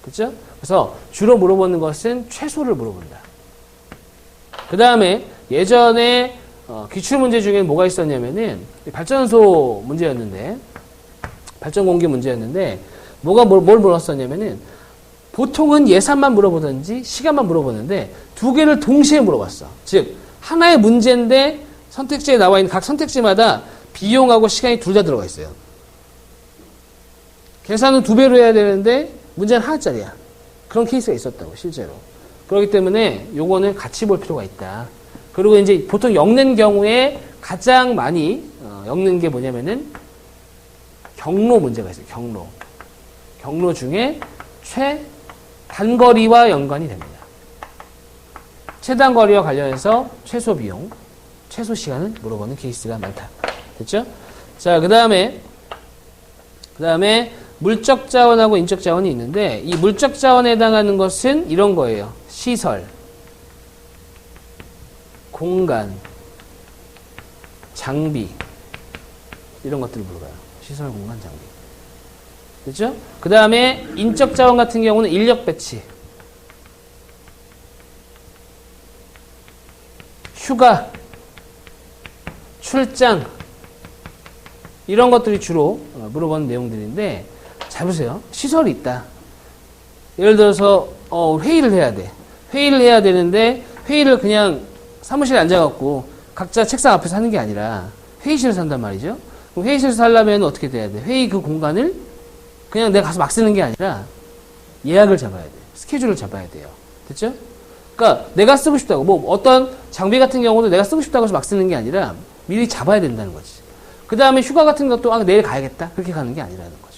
그렇죠? 그래서 주로 물어보는 것은 최소를 물어본다. 그 다음에 예전에 기출문제 중에 뭐가 있었냐면은 발전소 문제였는데, 발전 공개 문제였는데, 뭘 물었었냐면은, 보통은 예산만 물어보든지 시간만 물어보는데, 두 개를 동시에 물어봤어. 즉, 하나의 문제인데, 선택지에 나와 있는 각 선택지마다 비용하고 시간이 둘 다 들어가 있어요. 계산은 2배로 해야 되는데, 문제는 하나짜리야. 그런 케이스가 있었다고, 실제로. 그렇기 때문에, 요거는 같이 볼 필요가 있다. 그리고 이제 보통 엮는 경우에 가장 많이 엮는 게 뭐냐면은, 경로 문제가 있어요. 경로 중에 최단거리와 연관이 됩니다. 최단거리와 관련해서 최소 비용, 최소 시간을 물어보는 케이스가 많다. 됐죠? 자, 그 다음에 물적 자원하고 인적 자원이 있는데, 이 물적 자원에 해당하는 것은 이런 거예요. 시설, 공간, 장비, 이런 것들을 물어봐요. 시설, 공간, 장비. 됐죠? 그 다음에 인적 자원 같은 경우는 인력 배치, 휴가, 출장, 이런 것들이 주로 물어보는 내용들인데, 잘 보세요. 시설이 있다. 예를 들어서 회의를 해야 돼. 회의를 해야 되는데, 회의를 그냥 사무실에 앉아갖고 각자 책상 앞에서 하는 게 아니라 회의실에서 한단 말이죠. 그럼 회의실에서 하려면 어떻게 돼야 돼? 회의 그 공간을 그냥 내가 가서 막 쓰는 게 아니라 예약을 잡아야 돼. 스케줄을 잡아야 돼요. 됐죠? 그러니까 내가 쓰고 싶다고, 뭐 어떤 장비 같은 경우도 내가 쓰고 싶다고 해서 막 쓰는 게 아니라 미리 잡아야 된다는 거지. 그 다음에 휴가 같은 것도 내일 가야겠다. 그렇게 가는 게 아니라는 거죠.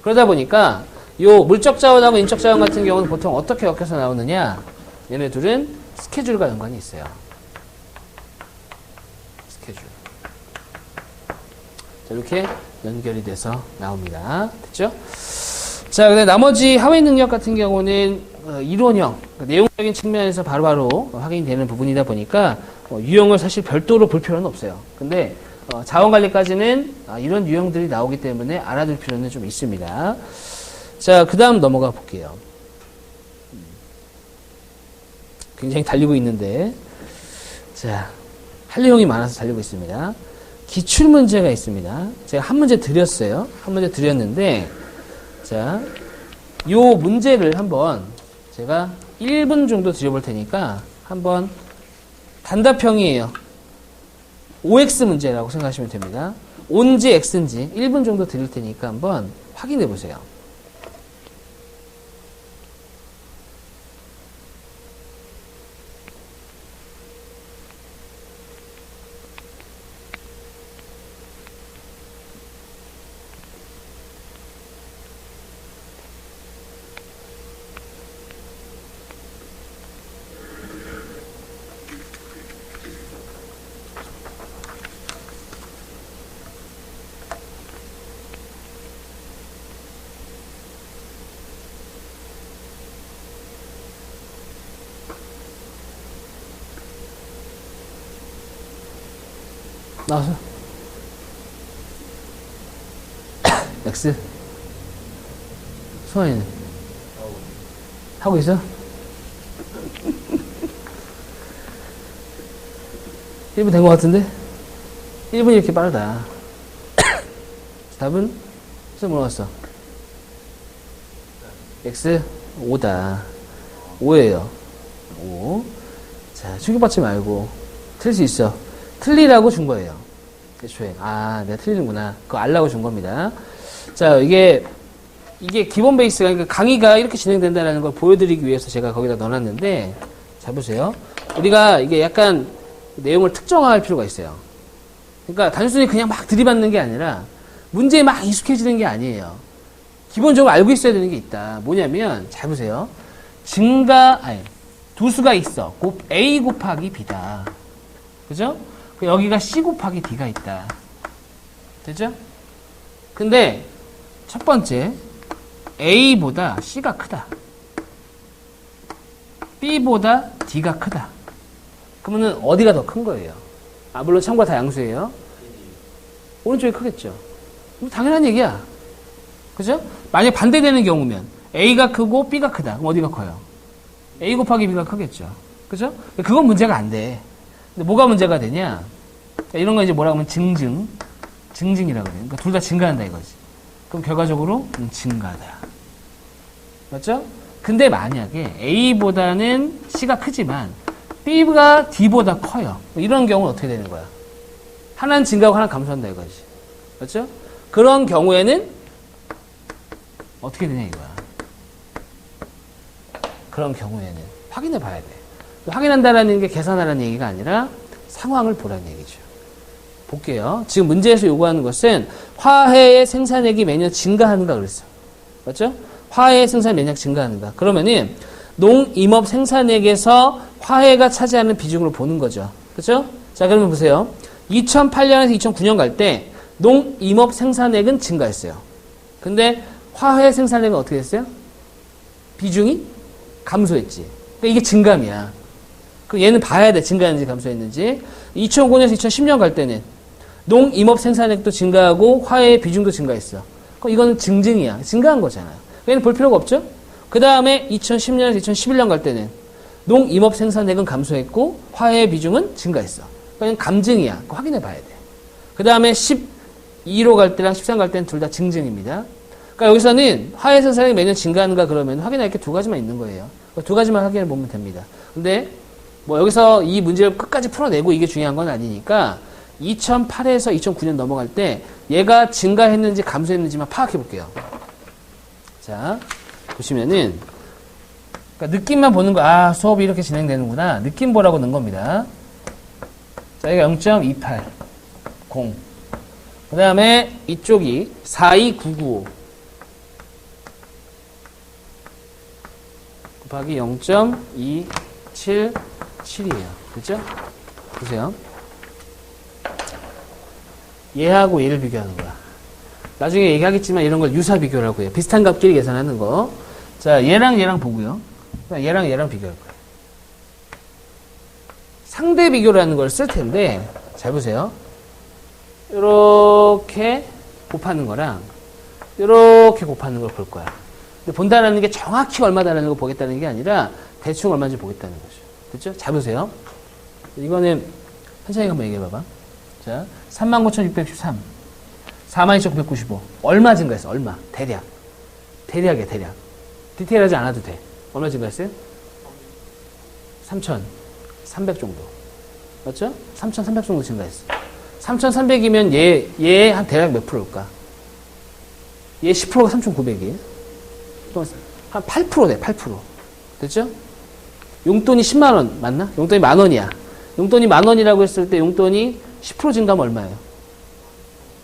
그러다 보니까 요 물적 자원하고 인적 자원 같은 경우는 보통 어떻게 엮여서 나오느냐? 얘네 둘은 스케줄과 연관이 있어요. 스케줄. 자, 이렇게 연결이 돼서 나옵니다. 됐죠? 자, 근데 나머지 하위 능력 같은 경우는 이론형, 그러니까 내용적인 측면에서 바로바로 확인되는 부분이다 보니까 유형을 사실 별도로 볼 필요는 없어요. 근데 자원관리까지는 이런 유형들이 나오기 때문에 알아둘 필요는 좀 있습니다. 자, 그 다음 넘어가 볼게요. 굉장히 달리고 있는데, 자, 할 내용이 많아서 달리고 있습니다. 기출문제가 있습니다. 제가 한 문제 드렸어요. 한 문제 드렸는데, 자, 요 문제를 한번 제가 1분 정도 드려볼 테니까 한번 단답형이에요. OX 문제라고 생각하시면 됩니다. 온지 X인지 1분 정도 드릴 테니까 한번 확인해 보세요. 나와서 X 소환이는 하고 있어? 1분 된 것 같은데? 1분이 이렇게 빠르다. 답은 무슨 뭐 나왔어? X 5다. 5예요. 5. 자, 충격받지 말고 틀릴 수 있어. 틀리라고 준 거예요. 애초에. 아, 내가 틀리는구나. 그거 알라고 준 겁니다. 자, 이게 기본 베이스가, 그러니까 강의가 이렇게 진행된다는 걸 보여드리기 위해서 제가 거기다 넣어놨는데, 자, 보세요. 우리가 이게 약간 내용을 특정화할 필요가 있어요. 그러니까 단순히 그냥 막 들이받는 게 아니라, 문제에 막 익숙해지는 게 아니에요. 기본적으로 알고 있어야 되는 게 있다. 뭐냐면, 잘 보세요. 두 수가 있어. A 곱하기 B다. 그죠? 여기가 C 곱하기 D가 있다. 되죠? 근데 첫 번째 A보다 C가 크다. B보다 D가 크다. 그러면은 어디가 더 큰 거예요? 아, 물론 참고가 다 양수예요. 오른쪽이 크겠죠. 당연한 얘기야. 그죠? 만약 반대되는 경우면 A가 크고 B가 크다. 그럼 어디가 커요? A 곱하기 B가 크겠죠. 그죠? 그건 문제가 안 돼. 근데 뭐가 문제가 되냐? 이런 거 이제 뭐라고 하면 증증이라고 그래요. 그러니까 둘 다 증가한다 이거지. 그럼 결과적으로 증가다. 맞죠? 근데 만약에 A보다는 C가 크지만 B가 D보다 커요. 이런 경우는 어떻게 되는 거야? 하나는 증가하고 하나는 감소한다 이거지. 맞죠? 그런 경우에는 어떻게 되냐 이거야. 그런 경우에는 확인해 봐야 돼. 확인한다라는 게 계산하라는 얘기가 아니라 상황을 보라는 얘기죠. 볼게요. 지금 문제에서 요구하는 것은 화해의 생산액이 매년 증가하는가 그랬어요. 맞죠? 화해의 생산이 매년 증가하는가. 그러면은 농임업 생산액에서 화해가 차지하는 비중으로 보는 거죠. 그렇죠? 자, 그러면 보세요. 2008년에서 2009년 갈 때 농임업 생산액은 증가했어요. 근데 화해 생산액은 어떻게 됐어요? 비중이 감소했지. 그러니까 이게 증감이야. 그럼 얘는 봐야 돼. 증가했는지 감소했는지. 2009년에서 2010년 갈 때는 농임업 생산액도 증가하고 화해의 비중도 증가했어. 그럼 이거는 증증이야. 증가한 거잖아요. 얘는 볼 필요가 없죠? 그 다음에 2010년에서 2011년 갈 때는 농임업 생산액은 감소했고 화해의 비중은 증가했어. 그러니까 감증이야. 그거 확인해 봐야 돼. 그 다음에 12로 갈 때랑 13 갈 때는 둘 다 증증입니다. 그러니까 여기서는 화해 생산액이 매년 증가하는가 그러면 확인할 게 두 가지만 있는 거예요. 두 가지만 확인해 보면 됩니다. 근데 뭐 여기서 이 문제를 끝까지 풀어내고 이게 중요한 건 아니니까 2008에서 2009년 넘어갈 때 얘가 증가했는지 감소했는지만 파악해 볼게요. 자, 보시면은 그러니까 느낌만 보는 거, 아, 수업이 이렇게 진행되는구나. 느낌 보라고 넣은 겁니다. 자, 여기가 0.280. 그 다음에 이쪽이 42995. 곱하기 0.277이에요. 그죠? 보세요. 얘하고 얘를 비교하는 거야. 나중에 얘기하겠지만 이런 걸 유사 비교라고 해요. 비슷한 값끼리 계산하는 거. 자, 얘랑 얘랑 보고요. 얘랑 얘랑 비교할 거예요. 상대 비교라는 걸 쓸 텐데, 잘 보세요. 이렇게 곱하는 거랑 이렇게 곱하는 걸 볼 거야. 근데 본다라는 게 정확히 얼마다라는 걸 보겠다는 게 아니라 대충 얼마인지 보겠다는 거죠. 그렇죠? 잘 보세요. 이거는 현찬이가 한번 얘기해봐봐. 자, 39,663. 42,995. 얼마 증가했어? 얼마? 대략. 대략이야, 대략. 디테일하지 않아도 돼. 얼마 증가했어요? 3,300 정도. 맞죠? 3,300 정도 증가했어. 3,300이면 얘 한 대략 몇 프로일까? 얘 10%가 3,900이에요. 한 8% 돼, 8%. 됐죠? 용돈이 10만원 맞나? 용돈이 만원이야. 용돈이 만원이라고 했을 때 용돈이 10% 증가하면 얼마예요?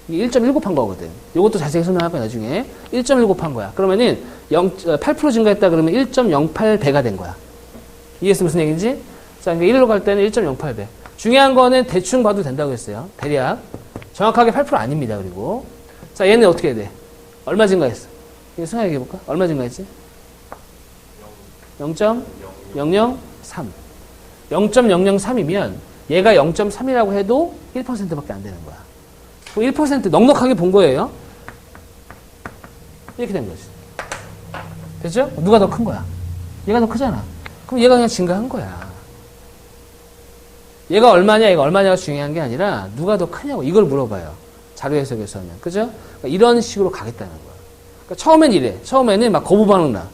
이게 1.1 곱한 거거든. 요것도 자세히 설명할 거야, 나중에. 1.1 곱한 거야. 그러면은 8% 증가했다 그러면 1.08배가 된 거야. 이해했어? 무슨 얘기인지? 자, 그러니까 1로 갈 때는 1.08배. 중요한 거는 대충 봐도 된다고 했어요. 대략. 정확하게 8% 아닙니다, 그리고. 자, 얘는 어떻게 해야 돼? 얼마 증가했어? 이거 생각해 볼까? 얼마 증가했지? 0.003. 0.003이면 얘가 0.3이라고 해도 1%밖에 안 되는 거야. 1% 넉넉하게 본 거예요. 이렇게 된 거지. 됐죠? 누가 더 큰 거야? 얘가 더 크잖아. 그럼 얘가 그냥 증가한 거야. 얘가 얼마냐, 얘가 얼마냐가 중요한 게 아니라 누가 더 크냐고 이걸 물어봐요. 자료 해석에서는. 그죠? 그러니까 이런 식으로 가겠다는 거야. 그러니까 처음엔 이래. 처음에는 막 거부 반응 나.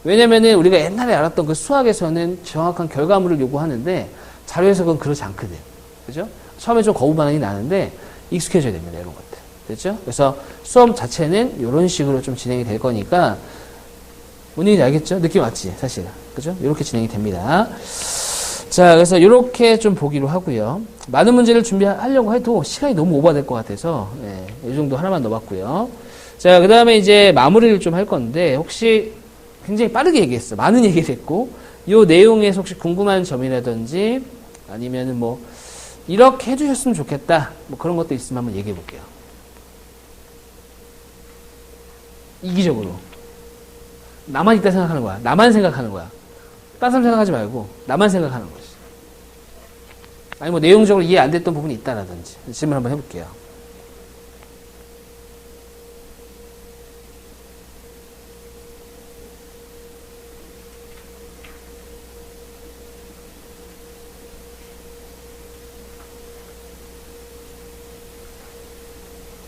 왜냐면은 우리가 옛날에 알았던 그 수학에서는 정확한 결과물을 요구하는데 자료 해석은 그렇지 않거든. 그죠? 처음에 좀 거부 반응이 나는데 익숙해져야 됩니다. 이런 것들. 됐죠? 그래서 수업 자체는 이런 식으로 좀 진행이 될 거니까 뭔 얘기인지 알겠죠? 느낌 왔지? 사실. 그죠? 이렇게 진행이 됩니다. 자, 그래서 이렇게 좀 보기로 하고요. 많은 문제를 준비하려고 해도 시간이 너무 오버될 것 같아서 이 정도 하나만 넣어봤고요. 자, 그 다음에 이제 마무리를 좀 할 건데 혹시 굉장히 빠르게 얘기했어. 많은 얘기를 했고 이 내용에서 혹시 궁금한 점이라든지 아니면은 뭐 이렇게 해주셨으면 좋겠다. 뭐 그런 것도 있으면 한번 얘기해 볼게요. 이기적으로. 나만 있다 생각하는 거야. 나만 생각하는 거야. 딴 사람 생각하지 말고 나만 생각하는 거지. 아니 뭐 내용적으로 이해 안 됐던 부분이 있다라든지 질문 한번 해볼게요.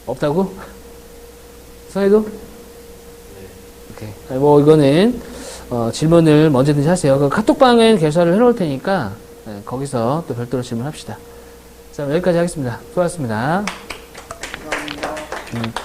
없다고? 성혜도? 네. 오케이. 아니, 뭐, 이거는, 질문을 언제든지 하세요. 그 카톡방은 개설을 해놓을 테니까, 거기서 또 별도로 질문합시다. 자, 여기까지 하겠습니다. 수고하셨습니다. 감사합니다.